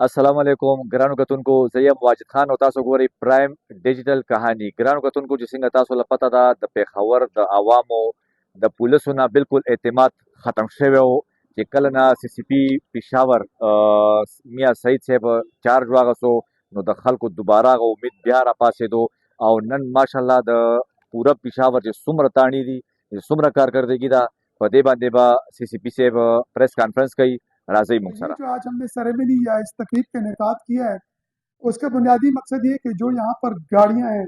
السلام علیکم ګرانو کتونکو زه یم واجد خان او تاسو ګورئ پرایم ډیجیټل کہانی. ګرانو کتونکو چې څنګه تاسو له پته ده د پیښور د عوامو د پولیسو نه بالکل اعتماد ختم شوی و چې کله نه سی سی پی پېښور میا سعید صاحب چارج واغستو نو د خلکو دوباره هغه امید بیا راپاڅېدو او نن ماشاءالله د پوره پېښور چې څومره تاڼي دي چې څومره کارکردګي ده په دې باندې به سی سی پی صاحب پریس کانفرنس کوي. راځئ موږ یہ سره. جو آج ہم نے سیریمنی یا اس تقریب کا انعقاد کیا ہے اس کا بنیادی مقصد یہ کہ جو یہاں پر گاڑیاں ہیں،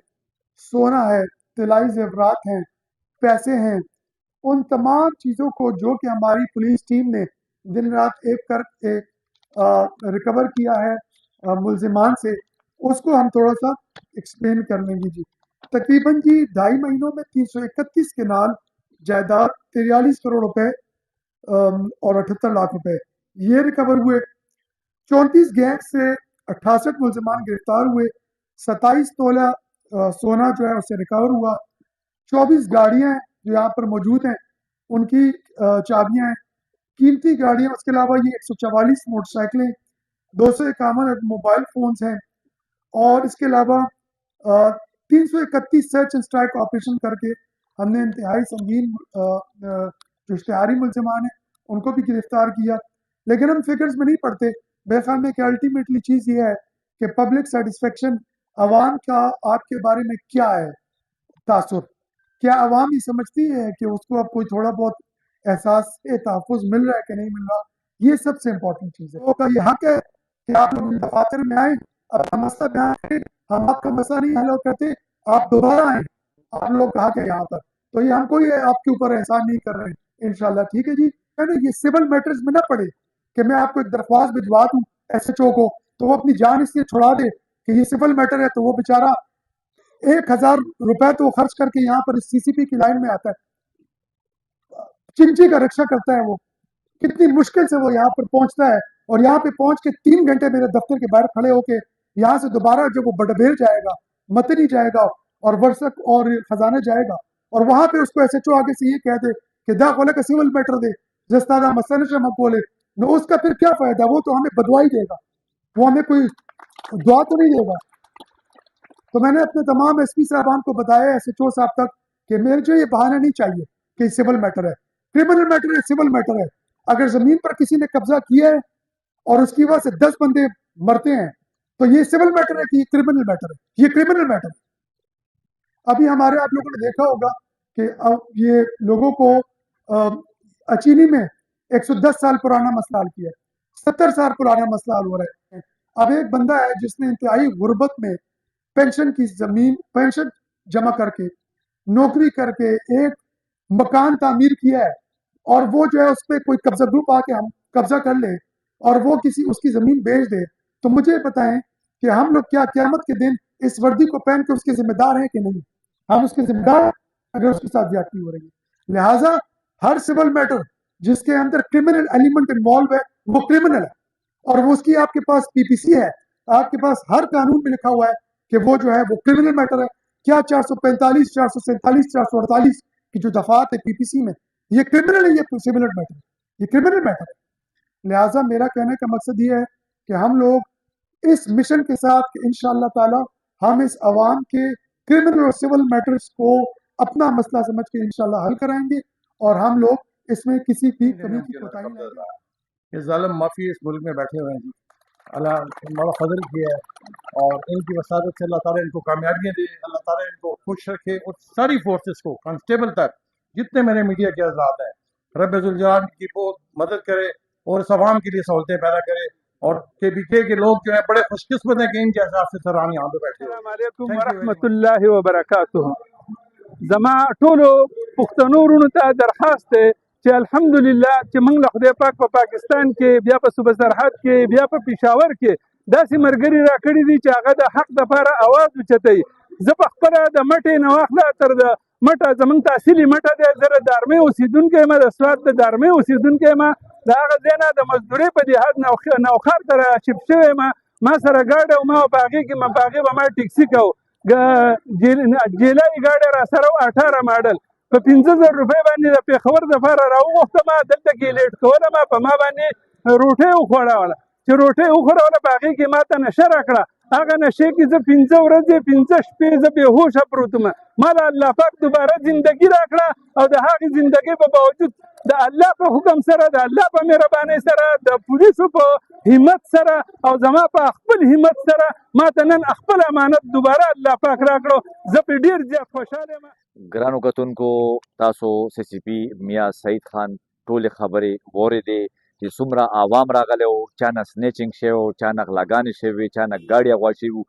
سونا ہے، طلائی زیورات ہیں، پیسے ہیں، ان تمام چیزوں کو جو کہ ہماری پولیس ٹیم نے دن رات ایک کر ریکور کیا ہے ملزمان سے، اس کو ہم تھوڑا سا ایکسپلین کر لیں گے. جی تقریباً 2.5 مہینوں میں 331 کنال جائیداد، 43 کروڑ روپے اور 78 لاکھ روپے یہ ریکور ہوئے. 34 گینگ سے 68 ملزمان گرفتار ہوئے. 27 تولہ سونا جو ہے اسے ریکور ہوا. 24 گاڑیاں ہیں جو یہاں پر موجود ہیں، ان کی چابیاں ہیں، قیمتی گاڑیاں. اس کے علاوہ یہ 144 موٹر سائیکلیں، 251 موبائل فونز ہیں، اور اس کے علاوہ 331 سرچ اینڈ اسٹرائک آپریشن کر کے ہم نے انتہائی سنگین جو اشتہاری ملزمان ہیں ان کو بھی گرفتار کیا. لیکن ہم فگرز میں نہیں پڑھتے. میرے خیال میں کہ الٹیمیٹلی چیز یہ ہے کہ پبلک سیٹسفیکشن، عوام کا آپ کے بارے میں کیا ہے تاثر، کیا عوام یہ سمجھتی ہے کہ اس کو اب کوئی تھوڑا بہت احساس تحفظ مل رہا ہے کہ نہیں مل رہا. یہ سب سے امپورٹنٹ چیز ہے. لوگوں کا یہ حق ہے کہ آپ لوگ دفاتر میں آئیں، اپنا مسئلہ بیان کریں. ہم آپ کا مسئلہ نہیں حل کرتے، آپ دوبارہ آئیں، آپ لوگ کہا کہ یہاں پر تو یہ ہم کوئی آپ کے اوپر احسان نہیں کر رہے ہیں انشاءاللہ. ٹھیک ہے جی. یہ سول میٹرز میں نہ پڑے کہ میں آپ کو ایک درخواست بھجوا دوں ایس ایچ او کو تو وہ اپنی جان اس لیے چھڑا دے کہ یہ سول میٹر ہے، تو وہ بیچارہ 1,000 روپے تو خرچ کر کے یہاں پر سی سی پی کی لائن میں آتا ہے، چنچی کا رکشہ کرتا ہے. وہ کتنی مشکل سے وہ یہاں پر پہنچتا ہے، اور یہاں پہ پہنچ کے 3 گھنٹے میرے دفتر کے باہر کھڑے ہو کے یہاں سے دوبارہ جب وہ بڑبیر جائے گا، متنی جائے گا اور ورسک اور خزانے جائے گا، اور وہاں پہ اس کو ایس ایچ او آگے سے یہ کہہ دے کہ دا کھولے کا سول میٹر دے جس طرح مسئلہ نشہ مقبولے، نو اس کا پھر کیا فائدہ؟ وہ تو ہمیں بدوا ہی دے گا، وہ ہمیں کوئی دعا تو نہیں دے گا. تو میں نے اپنے تمام ایس پی صاحبان کو بتایا، ایس ایچ او صاحب تک، کہ میرے جو یہ بہانہ نہیں چاہیے کہ سول میٹر ہے، کرمنل میٹر ہے، سول میٹر ہے. اگر زمین پر کسی نے قبضہ کیا ہے اور اس کی وجہ سے 10 بندے مرتے ہیں تو یہ سول میٹر ہے کہ یہ کرمنل میٹر ہے؟ یہ کرمنل میٹر ہے. ابھی ہمارے آپ لوگوں نے دیکھا ہوگا کہ اب یہ لوگوں کو اچینی میں 110 سال پرانا مسئلہ حل کیا ہے، 70 سال پرانا مسئلہ حل ہو رہا ہے. اب ایک بندہ ہے جس نے انتہائی غربت میں پینشن کی زمین، پینشن جمع کر کے، نوکری کر کے ایک مکان تعمیر کیا ہے، اور وہ جو ہے اس پہ کوئی قبضہ گروپ آ کے ہم قبضہ کر لے اور وہ اس کی زمین بیچ دے، تو مجھے بتائیں کہ ہم لوگ کیا قیامت کے دن اس وردی کو پہن کے اس کے ذمہ دار ہیں کہ نہیں؟ ہم اس کے ذمہ دار اگر اس کے ساتھ زیادتی ہو رہی ہے. لہٰذا ہر سول میٹر جس کے اندر کرمنل ایلیمنٹ انوالو ہے وہ کرمنل ہے، اور وہ اس کی آپ کے پاس پی پی سی ہے، آپ کے پاس ہر قانون میں لکھا ہوا ہے کہ وہ جو ہے وہ کرمنل میٹر ہے. کیا 445، 447، 448 کی جو دفعات ہے پی پی سی میں، یہ کرمنل ہے، یہ سول میٹر ہے، یہ کرمنل میٹر ہے. لہٰذا میرا کہنے کا مقصد یہ ہے کہ ہم لوگ اس مشن کے ساتھ کہ انشاءاللہ تعالی ہم اس عوام کے کرمنل اور سول میٹرز کو اپنا مسئلہ سمجھ کے انشاءاللہ حل کرائیں گے، اور ہم لوگ اس میں کسی کی کمی کی کوتاہی نہیں کریں گے. یہ ظالم مافی اس ملک میں بیٹھے ہوئے ہیں جی، اللہ بڑا فضل کیا ہے، اور ان کی وسادت سے اللہ تعالیٰ ان کو کامیابیاں دے، اللہ تعالیٰ ان کو خوش رکھے، اور ساری فورسز کو کانسٹیبل تک جتنے میرے میڈیا کے حضرات ہیں، رب ذوالجلال کی بہت مدد کرے اور اس عوام کے لیے سہولتیں پیدا کرے، اور کے بی کے لوگ جو ہیں بڑے خوش قسمت ہیں کہ ان جیسے افسران یہاں پہ بیٹھے ہوئے. السلام علیکم ورحمۃ اللہ وبرکاتہ. زما ټولو پښتنو وروڼو ته درخواست دی چې الحمدلله چې موږ له خدای پاک په پاکستان کې، بیا په صوبه سرحد کې، بیا په پېښور کې داسې ملګري راکړي دي چې هغه د حق دپاره اواز اوچتوي. زه په خپله د مټې نه واخله تر د مټه، زموږ تحصیلي مټه دی، زه د دارمۍ اوسېدونکی یم، د سوات د دارمۍ اوسېدونکی یم. د هغه ځای نه د مزدورۍ په لحاظ نوښار ته راشفټ شوی یم. ما سره ګاډی او ما په هغې کې په هغې به ما ټیکسي کوو، جیلای ګاډی را سره و 18 ماډل، په 15,000 روپۍ باندې د پېښور دپاره راوغوښتم. دلته کې لیټ کولم، په ما باندې روټۍ وخوړوله چې روټۍ وخوروله په هغې کې ماته نشه راکړه. هغه نشې کې زه 15 ورځې 15 شپې زه بېهوشه پروت وم. ما له الله پاک دوباره زندګي راکړه او د هغې زندګۍ په باوجود د الله په حکم سره، د الله په مهربانۍ سره، د پولیسو په همت سره او زما په خپل همت سره ما ته نن خپل امانت دوباره الله پاک راکړو. زه پرې ډېر زیات خوشحاله یم. ګرانو کتونکو تاسو سی پی میاں سعید خان ټولې خبرې واورېدې چې څومره عوام راغلی وو، چا نه سنیچنګ شوی وو، چا نه غلاګانې شوې وې، چا نه ګاډي اغوا شوي وو.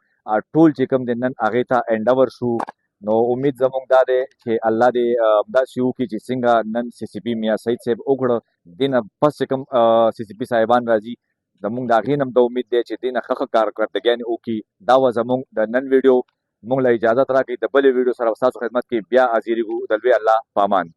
ټول چې کوم دی نن هغې ته انډور شو. نو امید زموږ دا دی چې الله دې همداسې وکړي چې څنګه نن سی پی میاں سعید صاحب وکړه. دې نه پس چې کوم سی پی صاحبان راځي زموږ د هغې نه هم د امید دی چې دې نه ښه کارکردګیانې وکړي. دا وه زموږ د نن ویډیو. موږ له اجازت راکړئ د بلې ویډیو سره ستاسو خدمت کې بیا حاضرېږو. د لوی الله په امان.